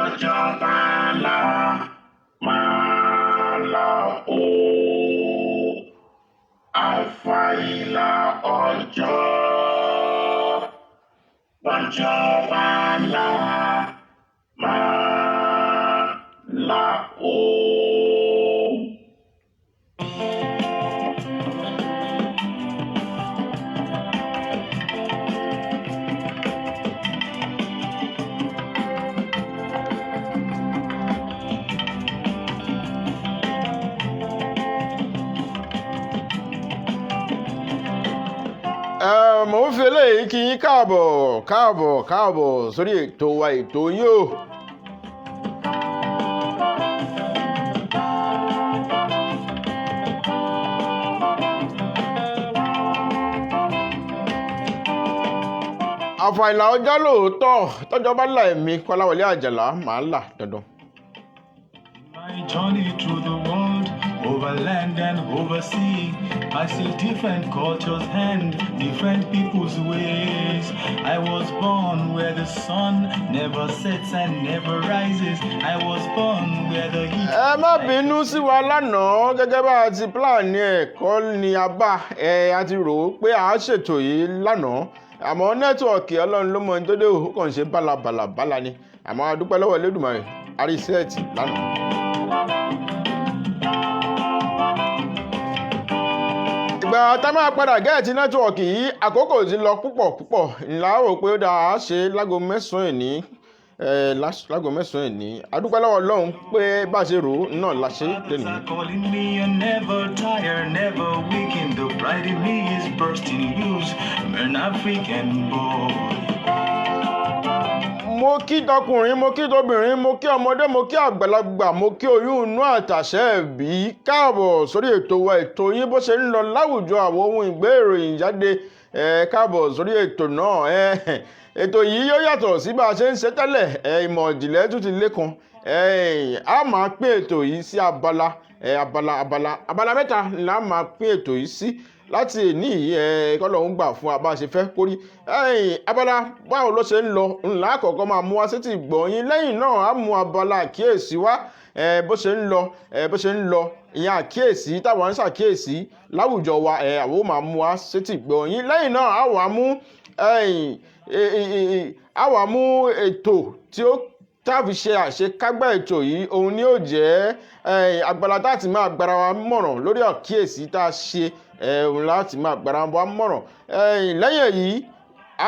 Ọjọ́ máa o, àfàìlà ọjọ́ máa la o. Mo ń fi eléyìí kí yín káàbọ̀ sórí ètò wa ètò yín o. Àfàìlà ọjọ́ lóòótọ́ tọ́jọ́ bá là èmi Kolawole Ajala màá là dandan. My journey through the world, over land and over sea, I see different cultures and different people's ways. I was born where the sun never sets and never rises. I was born where the heat. Ẹ má bínú sí wa lánàá gẹ́gẹ́ bá a ti plan ẹ̀kọ́ ni a bá a ti rò ó pé a ṣètò yìí lánàá àmọ́ nẹ́tíwọ̀kì Ọlọ́run ló mọ ní tó dé ó kàn ṣe bálabàlà ni àmọ́ a dúpẹ́ lọ́wọ́ Elédùmarè àríṣẹ́ẹ̀tì lánàá. Ìgbà tá máa padà gẹ́ẹ̀tì nẹ́tíwọ̀kì yìí àkókò ti lọ púpọ̀ ńlá rò pé ó dáa ṣe lágo mẹ́sàn-án ẹ̀ní adúpẹ́ lọ́wọ́ Ọlọ́run pé bá ṣe rò ó náà la ṣe lẹ́nu. Mo kí tọkùnrin, mo kí tóbìnrin, mo kí ọmọdé, mo kí àgbàlagbà, mo kí oyún inú àtàṣẹ ẹ̀bí káàbọ̀ sórí ètò wa ètò yín bó ṣe ń lọ láwùjọ àwọn ohun ìgbé ìròyìn jáde káàbọ̀ sórí ètò náà ètò yìí yóò yàtọ̀ sí bá a ṣe ń ṣe tẹ́lẹ̀ ìmọ̀ ìjìnlẹ̀ tún ti lékan a máa pín ètò yìí sí abala mẹ́ta la máa pín ètò yìí sí láti èní kọ́lọ́hún gbà fún wa bá a ṣe fẹ́ kórí abala báwo ló ṣe ń lọ ńlá àkọ́kọ́ máa mú wá sétí gbọ̀nyìn lẹ́yìn náà á mú abala àkíyèsí wá bó ṣe ń lọ ìyẹn àkíyèsí táwọn ń ṣàkíyèsí láwùjọ wa àwọn máa mú wá sétí gbọ̀nyìn lẹ́yìn náà á wà mú ètò tí ó táàfi ṣe àṣekágbá ètò yìí òun ni ó jẹ́ agbára láti máa gbára wa mọ̀ràn lórí àkíyèsí tá a ṣe òun láti máa gbára wa mọ̀ràn lẹ́yìn èyí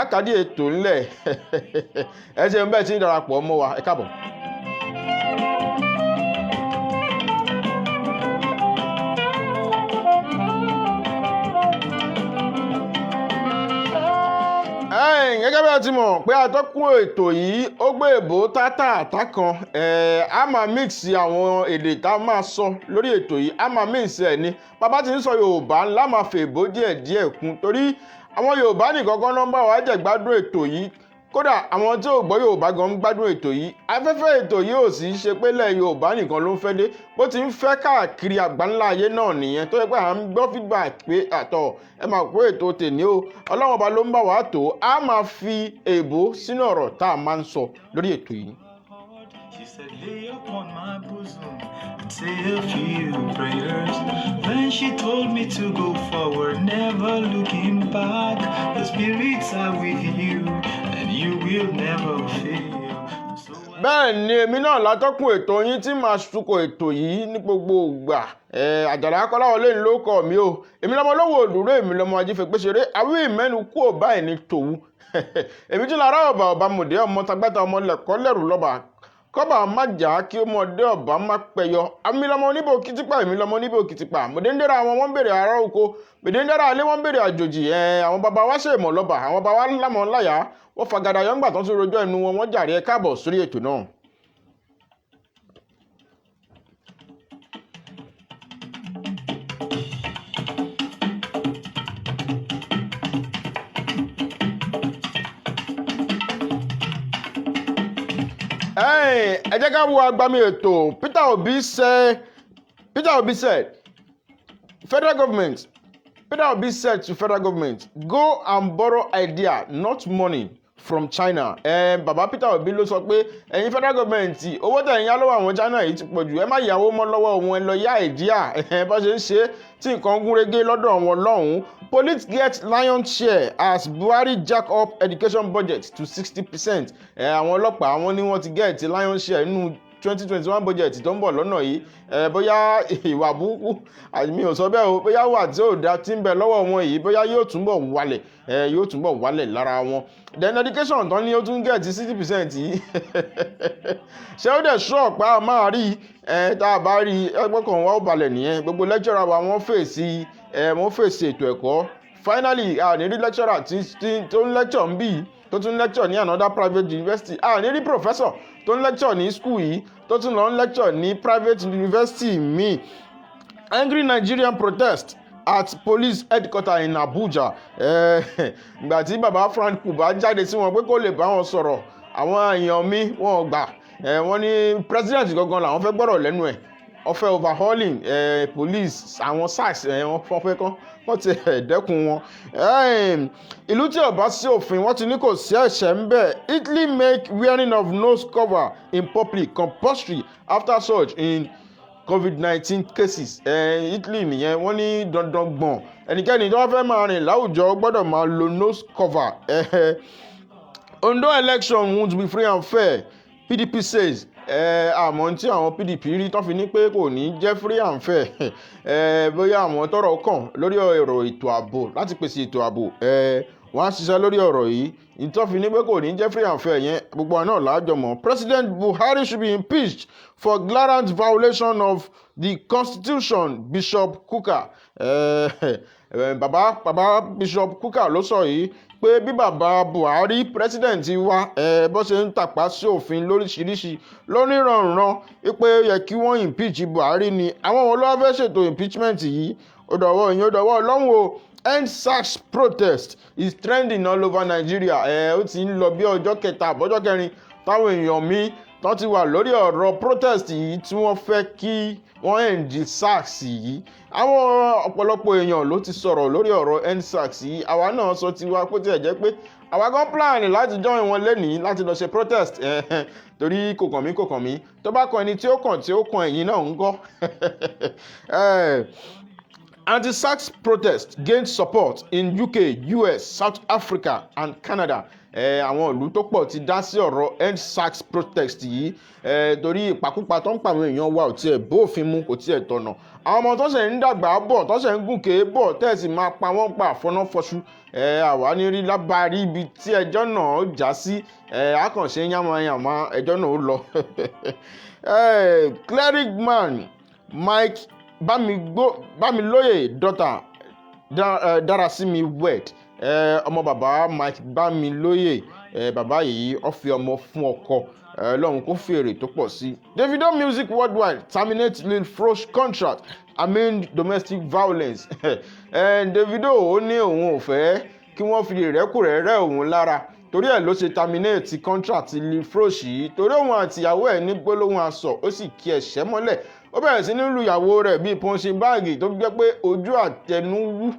àkàdé ètò ńlẹ̀ ẹ ṣeun bẹ́ẹ̀ tí ń darapọ̀ mọ́ wa ẹ káàbọ̀. Gẹ́gẹ́ bí a ti mọ̀ pé atọ́kùn ètò yìí ó gbé èbó tátàtà kan a máa mix àwọn èdè tá a máa sọ lórí ètò yìí a máa mix ẹ̀ ní bàbá tí ń sọ Yorùbá ńlá máa fè èbó díẹ̀ kún torí àwọn Yorùbá nìkan kan nọ́mbà wa jẹ́ gbádùn ètò yìí kódà àwọn tí ò gbọ́ Yorùbá gan ń gbádùn ètò yìí afẹ́fẹ́ ètò yìí ò sì ṣe pé lẹ̀ Yorùbá nìkan ló ń fẹ́ dé bó ti ń fẹ́ káàkiri àgbáńlá ayé náà nìyẹn tó yẹ pé à ń gbọ́ feedback pé àtọ̀ ẹ máa kó ètò tèmi o Ọlọ́run ọba ló ń bá wa tó a máa fi èèbó sínú ọ̀rọ̀ tá a máa ń sọ lórí ètò yìí. Say a few prayers. Then she told me to go forward, never looking back. The spirits are with you, and you will never fail. Bẹ́ẹ̀ ni èmi náà látọ́kùn ètò yín tí màá tukọ̀ ètò yìí ní gbogbo ìgbà Àjàlá Kolawole ló kọ mi o èmi lọmọ lọ́wọ́ òdúró èmi lọmọ ajífẹ́gbéṣeré àwí ìmẹ́nu kú ò báyìí ní tòun èmi tí lára ọba mòdé ọmọ tagbáta ọmọ lẹ̀kọ́ lẹ́rù lọ́ba kọ́ba má jà kí ọmọdé ọba má pẹyọ àmì lọmọ oníbò kìtìpá èmi lọmọ oníbò kìtìpá mòdé ń dẹ́ra àwọn wọ́n bèrè ará oko mòdé ń dẹ́ra alẹ́ wọ́n bèrè àjòjì àwọn baba wa ṣe ìmọ̀ lọ́ba àwọn baba wa lámọ̀ láyà wọ́n fagada yọ̀ǹgbà tó ń tún rojọ́ ẹnu wọn wọ́n jàre ẹ káàbọ̀ sórí ètò náà. ẹ jẹ́ ká wo agbami ètò Peter Obi said Peter Obi said to federal government, go and borrow idea, not money, from China. Bàbá Peter Obi ló sọ pé ẹ̀yin federal government owó tẹ̀ ń yá lọ́wọ́ àwọn China yìí ti pọ̀ jù, ẹ má yáwó mọ́ lọ́wọ́ wọn, ẹ lọ yá ìdíà bá ṣe ń ṣe tí nǹkan gún régé lọ́dọ̀ wọn lọ́hùn-ún. Police get lion's share as Buhari jack up education budget to 60%. Àwọn ọlọ́pàá wọn ní wọ́n ti get lion's share nínú 2021 budget tó ń bọ̀ lọ́nà yìí. Bóyá ìwà burúkú àmì ò sọ bẹ́ẹ̀ o, bóyá wà tí ò dá tí ń bẹ lọ́wọ́ wọn yìí bóyá yóò túnbọ̀ wálẹ̀ lára wọn. Then education tán ni ó tún get 60% yìí ṣé ó dẹ̀ ṣọ́ ọ̀pá a máa rí tá a bá rí ẹgbẹ́ kan wá ó balẹ̀ nìyẹn. Gbogbo lecturer wa wọ́n fèsì ètò ẹ̀kọ́. Finally a ní rí lecturer tó ń lecture ń bí tó tún lecture ní another private university. A ní rí professor tó ń lecture ní school yìí tó tún lọ ń lecture ní private university míì. Angry Nigerian protest at police headquarters in Abuja. Ìgbà tí bàbá Frank Kuba jáde sí wọn pé kó lè bá wọn sọ̀rọ̀, àwọn èèyàn mi wọn gbà. Wọ́n ní president gangan làwọn fẹ́ gbọ́rọ̀ lẹ́nu ẹ̀. Wọ́n fẹ́ overhauling police àwọn SARS wọ́n fẹ́ kán ti dẹ́kun wọn. Ìlú tí ò bá sí òfin wọ́n ti ní kò sí ẹ̀ṣẹ̀ ń bẹ̀. Italy make wearing of nose cover in public compulsory after surge in COVID-19 cases. Italy nìyẹn, wọ́n ní dandan gbọ̀n ẹnikẹ́ni tó wá fẹ́ máa rìn láwùjọ gbọ́dọ̀ máa lo nose cover. Ondo election won't be free and fair, PDP says. Àmọ́ tí àwọn PDP rí tán fi ní pé kò ní jẹ́ free and fair. Bóyá àwọn tọ́rọ̀ kàn lórí ọ̀rọ̀ ètò ààbò láti pèsè ètò ààbò wọ́n á ṣiṣẹ́ lórí ọ̀rọ̀ yìí. Ìtọ́ fi ní pé kò ní jẹ́ free and fair yẹn gbogbo àwọn náà láàjọ mọ̀. President Buhari should be impeached for glaring violation of the constitution, Bishop Kuka. Bàbá Bishop Kuka ló sọ yìí pé bí bàbá Buhari president wa bó ṣe ń tàpá sí òfin lóríṣiríṣi lóníranran pé ó yẹ kí wọ́n impeach Buhari ni. Àwọn wọn ló wá fẹ́ ṣètò impeachment yìí. Ó dọ̀wọ́ ìyẹn ó dọ̀wọ́ Ọlọ́run o. End SARS protest is trending all over Nigeria. Ó ti ń lọ bí ọjọ́ kẹta àbọ́jọ́ kẹrin táwọn èèyàn mi tán ti wà lórí ọ̀rọ̀ protest yìí tí wọ́n fẹ́ kí wọ́n end SARS yìí. Àwọn ọ̀pọ̀lọpọ̀ èèyàn ló ti sọ̀rọ̀ lórí ọ̀rọ̀ end SARS yìí. Àwa náà sọ tiwa pé tí ẹ̀ jẹ́ pé àwa gan plan láti join wọn lẹ́nìí láti lọ ṣe protest torí kò kàn mí tó bá kan ẹni tí ó kàn ẹ̀yin náà ń gọ́. Anti-SARS protest gained support in UK, US, South Africa and Canada. Àwọn ìlú tó pọ̀ ti dá sí ọ̀rọ̀ end SARS protest yìí torí ìpakúpa tó ń pa àwọn èèyàn wa ò tiẹ̀ bófin mu, kò tiẹ̀ tọ̀nà. Àwọn ọmọ tó ṣe ń dàgbà bọ̀ tó ṣe ń gùnkè bọ̀ tẹ́sí máa pa wọ́n pa àfọ́náfọ́ṣú. Àwa ní rí lábàárí ibi tí ẹjọ́ náà já sí àkànṣe yánmayànmá ẹjọ́ náà ó lọ. Cleric man Mike Bámilóyè daughter Darasimi wed. Ọmọ bàbá Mike Bámilóyè bàbá yìí ó fi ọmọ fún ọkọ lọ́hùn kó fèrè tó pọ̀ sí. Davido Music Worldwide terminate Lil Frosh contract amid domestic violence. Davido ó ní òun ò fẹ́ kí wọ́n fi rẹ́kùrẹ́rẹ́ òun lára torí ẹ̀ ló ṣe terminate contract Lil Frosh yìí torí òun àtìyàwó ẹ̀ ní gbólóhùn asọ̀ ó sì kí ẹ̀ṣẹ́ mọ́lẹ̀. Ó bẹ̀rẹ̀ sí ní lu ìyàwó rẹ̀ bíi pọ́ńṣin báàgì tó jẹ́ pé ojú àtẹnuwú.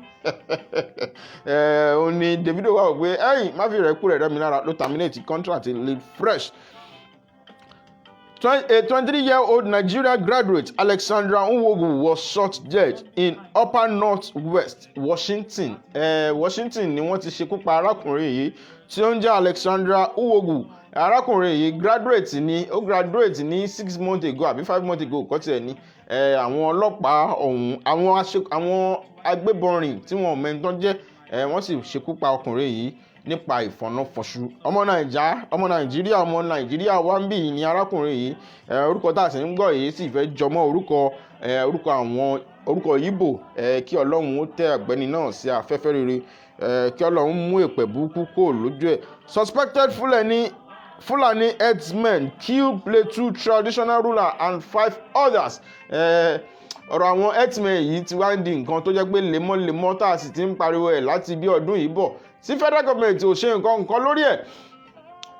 Ó ní Davido wà pé ẹ̀yìn má fi rẹ́kùrẹ́rẹ́ mi lára ló terminate contract Lil Frosh. A 23-year-old Nigerian graduate Alexandra Nwogu was shot dead in Upper Northwest Washington. Washington ni wọ́n ti ṣekú pa arákùnrin yìí tí ó ń jẹ́ Alexandra Nwogu. Arákùnrin yìí graduate ní 6 months ago àbí 5 months ago kọ́ tiẹ̀ ní. Àwọn ọlọ́pàá ọ̀hún àwọn agbébọnrin tí wọ́n mẹ́ntán jẹ́ wọ́n sì ṣekú pa ọkùnrin yìí nípa ìfọ̀nàfọ̀ṣù. Ọmọ Nàìjíríà wá ń bì ní arákùnrin yìí. Orúkọ tá a sì ń gbọ́ yìí sì fẹ́ jọmọ́ orúkọ Ìgbò. Kí Ọlọ́run ó tẹ́ ọ̀gbẹ́ni náà sí afẹ́fẹ́ rere. Kí Ọlọ́run mú èpè burúkú kó lójú ẹ̀. Suspected Fulani herdsmen kill Plateau traditional ruler and 5 others. Ọ̀rọ̀ àwọn herdsmen yìí ti wá ń di nǹkan tó jẹ́ pé lemọ́lemọ́ tá a sì ti ń pariwo ẹ̀ láti bí ọdún yìí bọ̀. Sí federal government ò ṣe nǹkan lórí ẹ̀.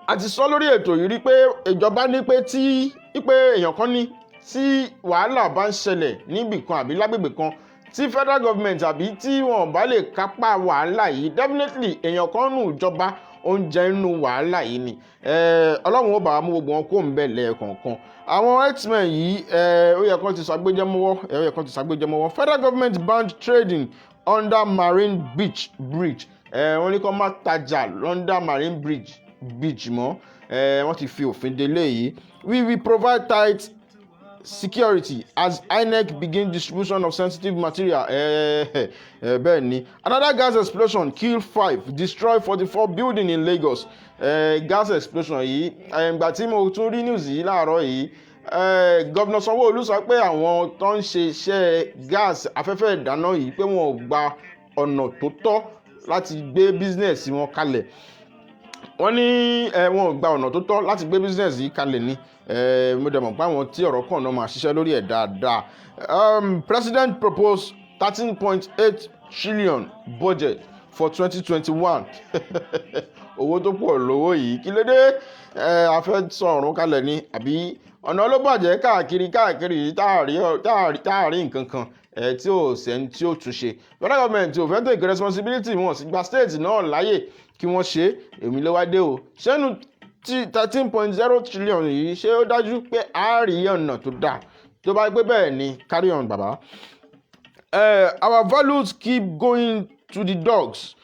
A ti sọ lórí ètò yìí rí pé ìjọba ní pé èèyàn kan ní tí wàhálà bá ń ṣẹlẹ̀ níbì kan àbí lágbègbè kan tí federal government àbí tí wọn bá lè kápá wàhálà yìí definitely èèyàn kan nù ìjọba oúnjẹ nínú wàhálà yìí ni ọlọ́run ó bá wa mú gbogbo wọn kó ń bẹ̀ lẹ́ẹ̀kọ̀ọ̀kan àwọn x-men yìí ó yẹ kán ti ṣàgbéjẹmọ́wọ́ federal government banned trading under marine bridge wọ́n ní kó má tajà under marine bridge mọ́ wọ́n ti fi òfin délé yìí we will provide tight security as INEC begin distribution of sensitive material bẹ́ẹ̀ ni another gas explosion kill 5 destroy 44 building in Lagos gas explosion yìí ìgbà tí mo tún rí news yìí láàárọ̀ yìí Governor Sanwó-Olú sọ pé àwọn tó ń ṣe iṣẹ́ gas afẹ́fẹ́ ìdáná yìí pé wọn ò gba ọ̀nà tó tọ́ láti gbé business wọn kalẹ̀ wọ́n ní wọn ò gba ọ̀nà tó tọ́ láti gbé business yìí kalẹ̀ ni mo dẹ̀ mọ̀ pé àwọn tí ọ̀rọ̀ kàn náà máa ṣiṣẹ́ lórí ẹ̀ dáadáa President proposed 13.8 trillion budget for 2021 owó tó pọ̀ lówó yìí kí ló dé a fẹ́ sọ ọ̀run kalẹ̀ ni àbí ọ̀nà ló bàjẹ́ káàkiri táàrí nǹkan kan tí ò sẹ́ni tí ó túnṣe federal government ò fẹ́ take responsibility wọn sì gba state náà láyè kí wọ́n ṣe èmi ló wá dé o ṣẹ́nu 13.0 trillion yìí ṣé ó dájú pé a rí ọ̀nà tó dáa tó bá gbé bẹ́ẹ̀ ni carry on bàbá our values keep going to the dogs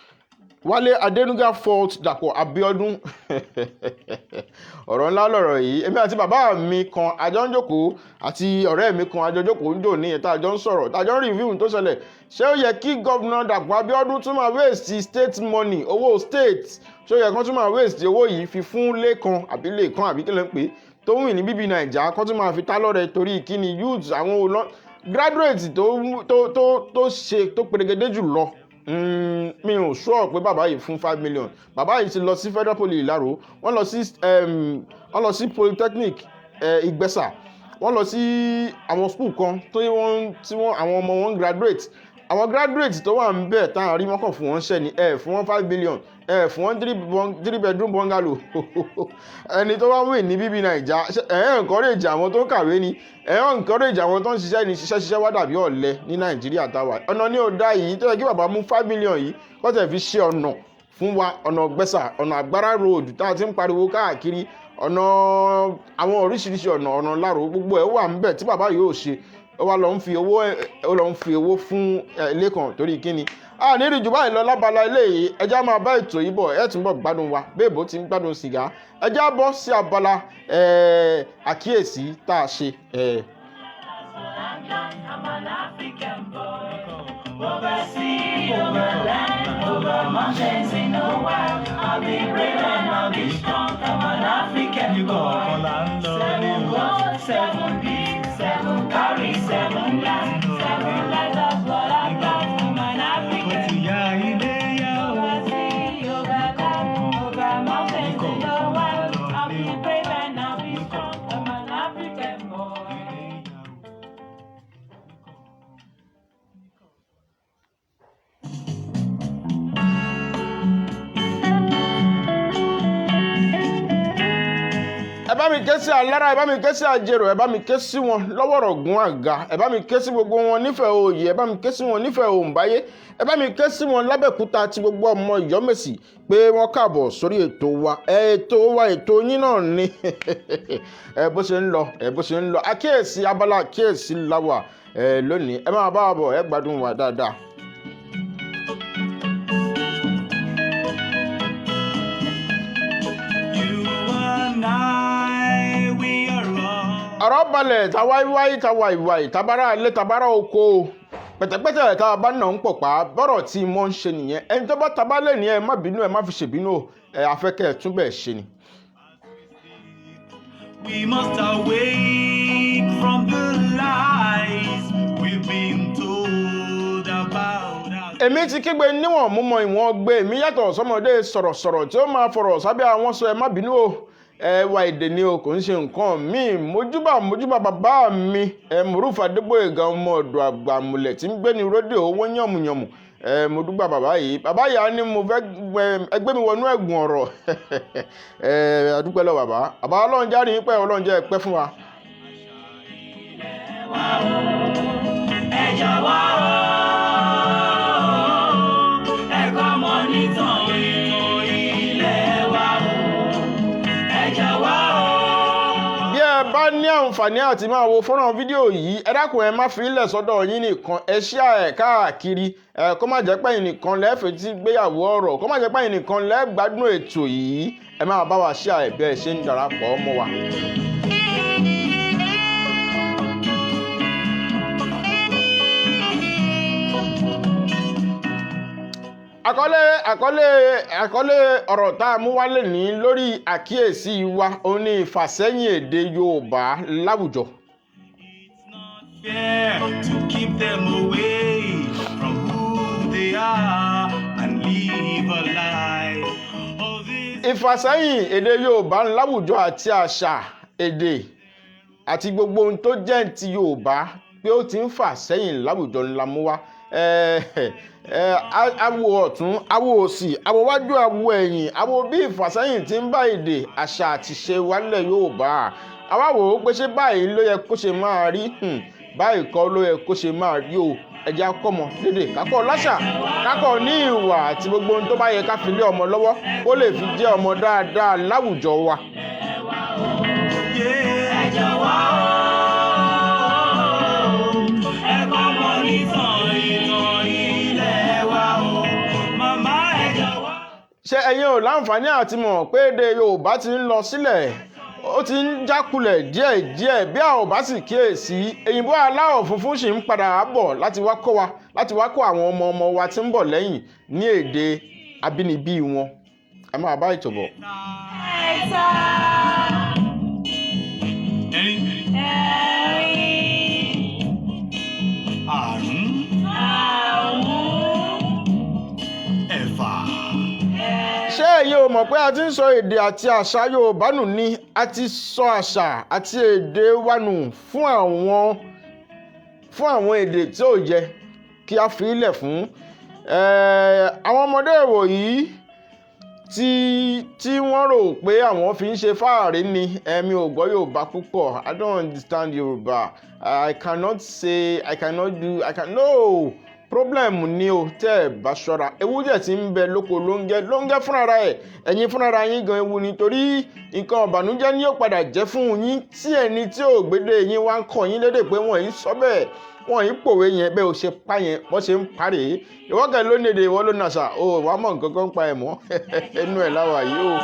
Wálé Adénúgà fault Dàpọ̀ Abíọ́dún ọ̀rọ̀ ńlá lọ̀rọ̀ yìí èmi àti bàbá mi kan àjọ ń jókòó àti ọ̀rẹ́ mi kan àjọ jókòó ń dò ní ẹ̀ta àjọ ń sọ̀rọ̀ tàjọ ń review tó ṣẹlẹ̀ ṣé ó yẹ kí gọ́vnà Dàpọ̀ Abíọ́dún tún máa waste state money owó state ṣé ó yẹ kán tún máa waste owó yìí fi fún Lékan àbí kí ló ń pè tó ń wìn ní bíbí Nàìjà kán tún máa fi tá lọ́rẹ torí kíni youths àwọn graduate tó ṣe tó perégedé jù lọ mi ò sọ pé bàbá yìí fún 5 million bàbá yìí ti lọ sí federal poly Ìláró wọ́n lọ sí polytechnic Ìgbẹ́sà wọ́n lọ sí àwọn school kan tí àwọn ọmọ wọn graduate àwọn graduate tó wà ń bẹ̀ táwọn rí mọ́kàn fún wọn ṣẹ́ ni fún wọn 5 million fún wọn 3 bedroom bungalow ẹni tó wá wìn ní bíbí Nàìjà encourage àwọn tó ń kàwé ni encourage àwọn tó ń ṣiṣẹ́ ní ṣiṣẹ́ wá dàbí ọ̀lẹ ní Nàìjíríà táwa ọ̀nà ní ọ̀dà yìí tó yẹ kí bàbá mú 5 million yìí kó tẹ̀ fi ṣe ọ̀nà fún wa ọ̀nà Gbẹ́sà ọ̀nà Àgbárá road tá a ti ń pariwo káàkiri ọ̀nà àwọn oríṣiríṣi ọ̀nà Láró gbogbo ẹ̀ wà ń bẹ̀ tí bàbá yóò ṣe ó wá lọ ń fi owó fún Lékan torí kíni a ní rí jù báyìí lọ lábala eléyìí ẹjá máa bá ètò yìí bọ̀ ẹ tún bọ̀ gbádùn wa bẹ́ẹ̀bó ti ń gbádùn sìgá ẹjá bọ́ sí abala àkíyèsí tá a ṣe. Seven carry, 7 glass, 7 light of blood and glass. I'm an African. Over mountains in the wild. I'll be brave and I'll be strong. I'm an African boy. ẹ bá mi ké sí alára ẹ bá mi ké sí àjèrò ẹ bá mi ké sí wọn lọ́wọ́rọ̀ gún àga ẹ bá mi ké sí gbogbo wọn nífẹ̀ẹ́ òye ẹ bá mi ké sí wọn nífẹ̀ẹ́ òǹbáyé ẹ bá mi ké sí wọn lábẹ́kúta ti gbogbo ọmọ Ìyọ́mèsì pé wọ́n káàbọ̀ sórí ètò yín náà ni bó ṣe ń lọ àkíyèsí abala àkíyèsí láwà lónìí ẹ máa bá wa bọ̀ ẹ gbádùn wa dáadáa. ọ̀rọ̀ balẹ̀ tàwáíwáí tàwáíwáí tàbára ilé tàbára oko pẹ̀tẹ̀pẹ̀tẹ̀ tá a bá nà ń pọ̀ pa bọ́rọ̀ tí mo ń ṣe nìyẹn ẹni tó bá tabá lẹ̀ ní ẹ má bínú ẹ má fi ṣèbínú afẹ́kẹ́ túnbẹ̀ ṣe ni. We must awake from the lies we've been told about us. èmi ti kígbe níwọ̀n mú mọ ìwọ̀n gbé èmi yàtọ̀ sọmọdé sọ̀rọ̀sọ̀rọ̀ tí ó máa fọ̀rọ̀ sábẹ́ àwọn sọ ẹ má bínú o ẹwà èdè ni o kò ń ṣe nǹkan míì mójúbà bàbá mi Mùrúfù Adébóyèga ọmọ ọ̀dọ̀ àgbà àmùlẹ̀ tí ń gbé ní rédíò owó yànmùyànmù mo dúpẹ́ bàbá yìí á ní mo fẹ́ ẹgbẹ́ mi wọnú ẹ̀gùn ọ̀rọ̀ adúpẹ́ lọ bàbá Ọlọ́run járe yín pẹ́ Ọlọ́run jẹ́ pẹ́ fún wa. ẹ jọ̀wọ́ ẹ̀kọ́ mọ́ nítorí ilẹ̀ láǹfààní àti máa wo fọ́nrán fídíò yìí ẹ dákun ẹ má fi ilẹ̀ sọ́dọ̀ yín nìkan ẹ share ẹ̀ káàkiri kó má jẹ́ pé ẹ̀yin nìkan lẹ́ẹ̀fẹ̀ tí gbéyàwó ọ̀rọ̀ kó má jẹ́ pé ẹ̀yin nìkan lẹ́ẹ̀gbádùn ètò yìí ẹ máa bá wa share ẹ̀ bí ẹ ṣe ń darapọ̀ mọ́ wa. àkọlé ọ̀rọ̀ tá a mú wálé ní lórí àkíyèsí wa òun ni ìfàsẹ́yìn èdè Yorùbá láwùjọ. It's not fair to keep them away from who they are and live a life. Ìfàsẹ́yìn èdè Yorùbá láwùjọ àti àṣà èdè àti gbogbo ohun tó jẹ́ ti Yorùbá pé ó ti ń fà sẹ́yìn láwùjọ ńlá mú wá. Awo ọ̀tún awo òsì awo wájú awo ẹ̀yìn awo bí ìfàsẹ́yìn ti ń bá èdè àṣà àti ṣe wálẹ̀ Yorùbá àwa wò ó pé ṣé báyìí ló yẹ kó ṣe máa rí báyìí kọ́ ló yẹ kó ṣe máa rí o ẹja kọ́mọ lédè kákọ́ láṣà kákọ́ ní ìwà àti gbogbo ohun tó bá yẹ ká fi lé ọmọ lọ́wọ́ ó lè fi jẹ́ ọmọ dáadáa láwùjọ wa. Ṣé ẹ̀yin ò láǹfààní àti mọ̀ pé èdè Yorùbá ti ń lọ sílẹ̀ ó ti ń jákulẹ̀ díẹ̀díẹ̀ bí a ò bá sì kíyèsí èyìnbó aláwọ̀ funfun sì ń padà bọ̀ láti wá kọ́ àwọn ọmọ wa tí ń bọ̀ lẹ́yìn ní èdè abínibí wọn. ẹ máa bá ètò bọ̀. Ṣé ẹ̀yin ò mọ̀ pé a ti ń sọ èdè àti àṣà Yorùbá nù ni a ti sọ àṣà àti èdè wa nù fún àwọn èdè tí ò yẹ kí a fi ilẹ̀ fún àwọn ọmọdé ìwòyí tí wọ́n rò pé àwọn fi ń ṣe fáàrí ni mi ò gbọ́ Yorùbá púpọ̀. I don't understand Yorùbá. I cannot no. Problem ni o tẹ́ ẹ bá ṣọ́ra ewu jẹ́ ti ń bẹ lóko lóńgẹ́ fúnra ẹ̀ ẹ̀yin fúnra yín gan ewu nítorí nǹkan ọ̀bànújẹ́ ni yóò padà jẹ́ fún yín tí ẹni tí ò gbédè yín wá ń kọ́ yín lédè pé wọ́n yìí sọ bẹ́ẹ̀ wọ́n yìí pòwe yẹn bẹ́ẹ̀ ò ṣe pa yẹn wọ́n ṣe ń parẹ́ ìwọ́kẹ́ ló ní èdè ìwọ́ ló nàṣà o wà á mọ̀ nǹkan kan pa ẹ̀ mọ́ ẹnu ẹ̀ láwà yìí o.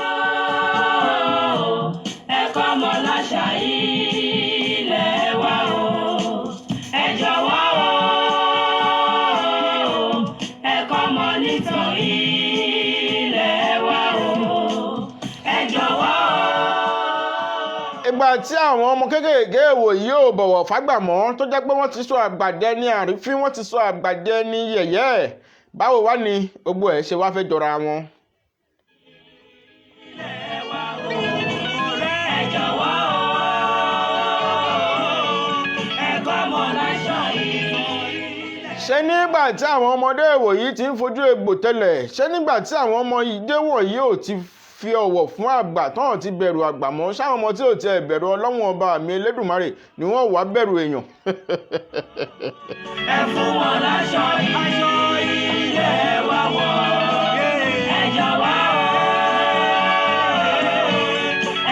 ẹ̀kọ́ ọmọ láṣà ilé wa o ẹ jọ̀wọ́ o. Ìgbà tí àwọn ọmọ kéékèèké wòyí ò bọ̀wọ̀ fágbà mọ́ tó jẹ́ pé wọ́n ti sọ àgbàdẹ ní àrífín wọ́n ti sọ àgbàdẹ ní yẹ̀yẹ́ báwo wá ni gbogbo ẹ̀ ṣe wá fẹ́ jọra wọn. Ṣé nígbà tí àwọn ọmọdé ìwòyí ti ń fojú egbò tẹ́lẹ̀ ṣé nígbà tí àwọn ọmọ ìdè wọ̀nyí ò ti fi ọ̀wọ̀ fún àgbà tán ti bẹ̀rù àgbà mọ́ ṣáwọn ọmọ tí ò tiẹ̀ bẹ̀rù Ọlọ́run ọba mi Elédùmarè ni wọ́n wá bẹ̀rù èèyàn. ẹ fún wọn láṣọ ilé wa wọ̀ ẹ jọ̀wọ́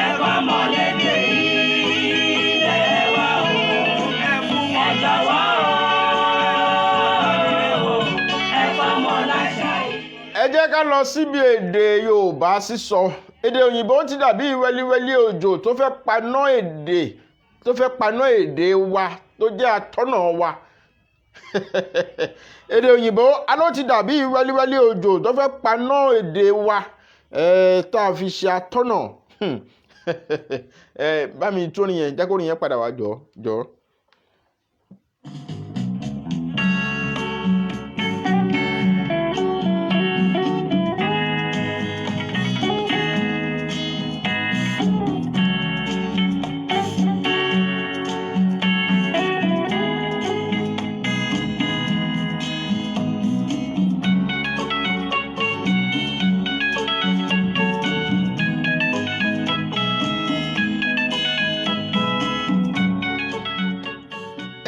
ẹ kọ́ mọ̀lẹ́bí ilé wa o ẹ jọ̀wọ́ ẹ kọ́ mọ̀ láṣà yìí. Ẹ jẹ́ ká lọ síbi èdè Yorùbá sísọ èdè òyìnbó ti dàbí wẹ́líwẹ́lí òjò tó fẹ́ paná èdè wa tó jẹ́ atọ́nà wa èdè òyìnbó aló ti dàbí wẹ́líwẹ́lí òjò tó fẹ́ paná èdè wa tá a fi ṣe atọ́nà bá mi tó nìyẹn jákòó nìyẹn padà wá jọ.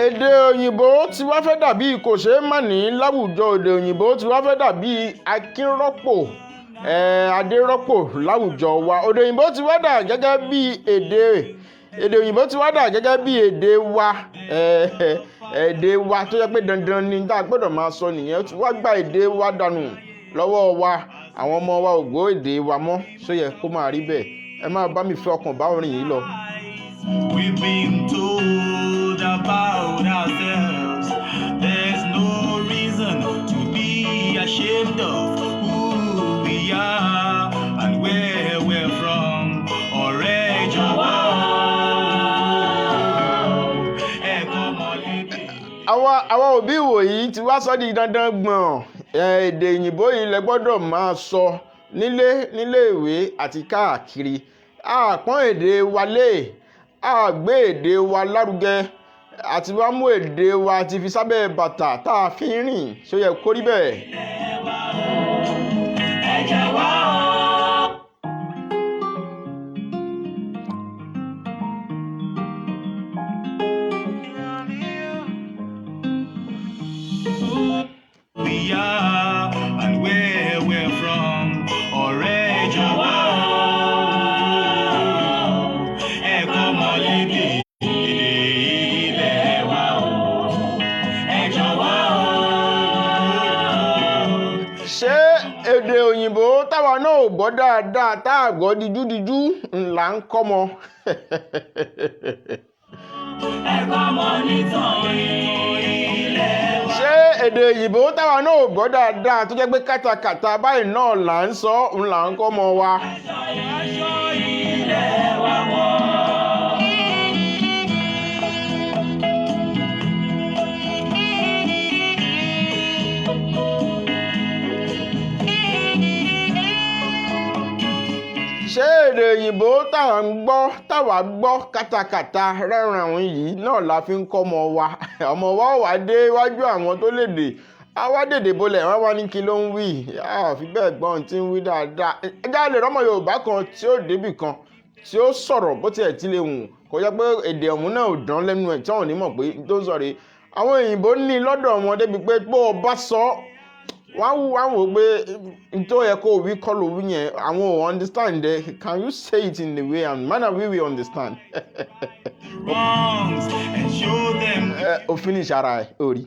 Èdè òyìnbó tí wá fẹ́ dàbí kò ṣeé má ní láwùjọ èdè òyìnbó tí wá fẹ́ dàbí akínrọ́pò adérọ́pò láwùjọ wa èdè òyìnbó tí wá dà gẹ́gẹ́ bí èdè èdè òyìnbó ti wá dà gẹ́gẹ́ bí èdè wa èdè wa tó yẹ pé dandan ni tá a gbọ́dọ̀ máa sọ nìyẹn ó ti wá gba èdè wa dànù lọ́wọ́ wa àwọn ọmọ wa ò gbọ́ èdè wa mọ́ ṣó yẹ kó máa rí bẹ́ẹ̀ ẹ máa bá mi fẹ́ ọkàn bá orin yìí lọ. We've been told about ourselves. There's no reason to be ashamed of who we are and where we're from. Ọ̀rẹ́ jọ̀wọ́, ẹ kọ́mọ lédè. Àwa òbí ìwòyí ti wá sọ di dandan gbọ̀n èdè òyìnbó yìí lẹ gbọ́dọ̀ máa sọ nílé ìwé àti káàkiri àpọ́n èdè wa lé àgbé èdè wa lárugẹ àti wá mú èdè wa ti fi sábẹ́ bàtà tá a fi ń rìn ṣó yẹ kó rí bẹ́ẹ̀. We are and where we're from. Ọ̀rẹ́ jọ̀wọ́, ẹ kọ́mọ lédè ilẹ̀ wa o. Ẹ jọ̀wọ́. Ṣé èdè òyìnbó táwa náà ò gbọ́ dáadáa tá a gbọ́ dijúdijú ńlá ń kọ́mọ. Ẹ kọ́mọ nítorí ilẹ̀ wa. Ṣé èdè òyìnbó táwa náà ò gbọ́ dáadáa tó jẹ́ pé kátàkátà báyìí náà là ń sọ ńlá ń kọ́mọ wa. Aṣọ ilẹ̀ wa wọ̀. Ṣé èdè òyìnbó táwa gbọ́ kátàkátà rẹ́rùn àwọn yìí náà la fi ń kọ́ ọmọ wa ọmọ wa wà dé iwájú àwọn tó lè dè àwa dèdè bolẹ̀ wọ́n wá ní kí ló ń wí àfi bẹ́ẹ̀ gbọ́n tí ń wí dáadáa ẹjá lè rọ́mọ Yorùbá kan tí ó débì kan tí ó sọ̀rọ̀ bó tiẹ̀ ti lè wù kó jẹ́ pé èdè ọ̀hún náà ò dán lẹ́nu ẹ̀ tí wọ́n ò ní mọ̀ pé tó ń sọ̀rọ̀ àwọn òyìnbó ní lọ́dọ̀ wọn débi pé bó o bá sọ wọ́n wò pé tó yẹ kó wí kọ́ ló wí yẹn àwọn ò understand it. Can you say it in the way and manner we will understand. Wrongs and show them. O finish ara ẹ̀ orí.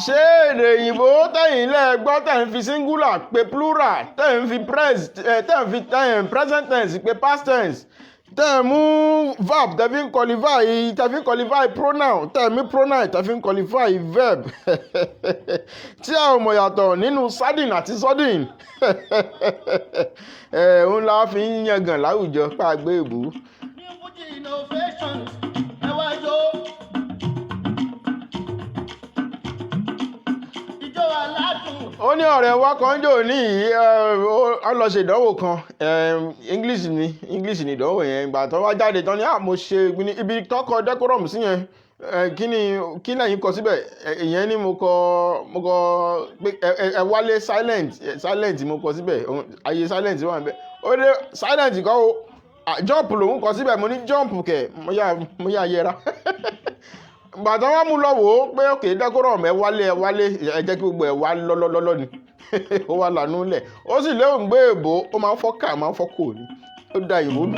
Ṣé èdè òyìnbó tẹ̀yìn lẹ́gbọ́ tẹ̀ ń fi singular pé plural tẹ̀ ń fi present tense pé past tense tẹ̀ mú verb tẹ̀ fi ń qualify pronoun tẹ̀ mú pronoun tẹ̀ fi ń qualify verb tí a ò mọ̀ yàtọ̀ nínú sardine àti sordine òun la fi ń yangàn láwùjọ pàgbé ìbú. Ó ní ọ̀rẹ́ wa kan jò ní ọ lọ ṣe ìdánwò kan English ni ìdánwò yẹn ìgbà tó wá jáde tán ni mo ṣe ibi tọkọ decorum sí yẹn kí lẹ́yìn kọ síbẹ̀ ìyẹn ni mo kọ pé ẹ wálé silent mo kọ síbẹ̀ ayé silent wà níbẹ̀ ó dé silent kọ́ o jump lòun kọ síbẹ̀ mo ní jump kẹ̀ mo yà yẹra gbàtà wọn mú lọ wò ó pé òkè decorum ẹ wálé ẹ jẹ́ kí gbogbo ẹ wá lọ́lọ́lọ́ ni ó wà lánú lẹ̀ ó sì léwu gbé èbó ó máa ń fọ́ ká máa ń fọ́ kò ní ó da ìbò nù.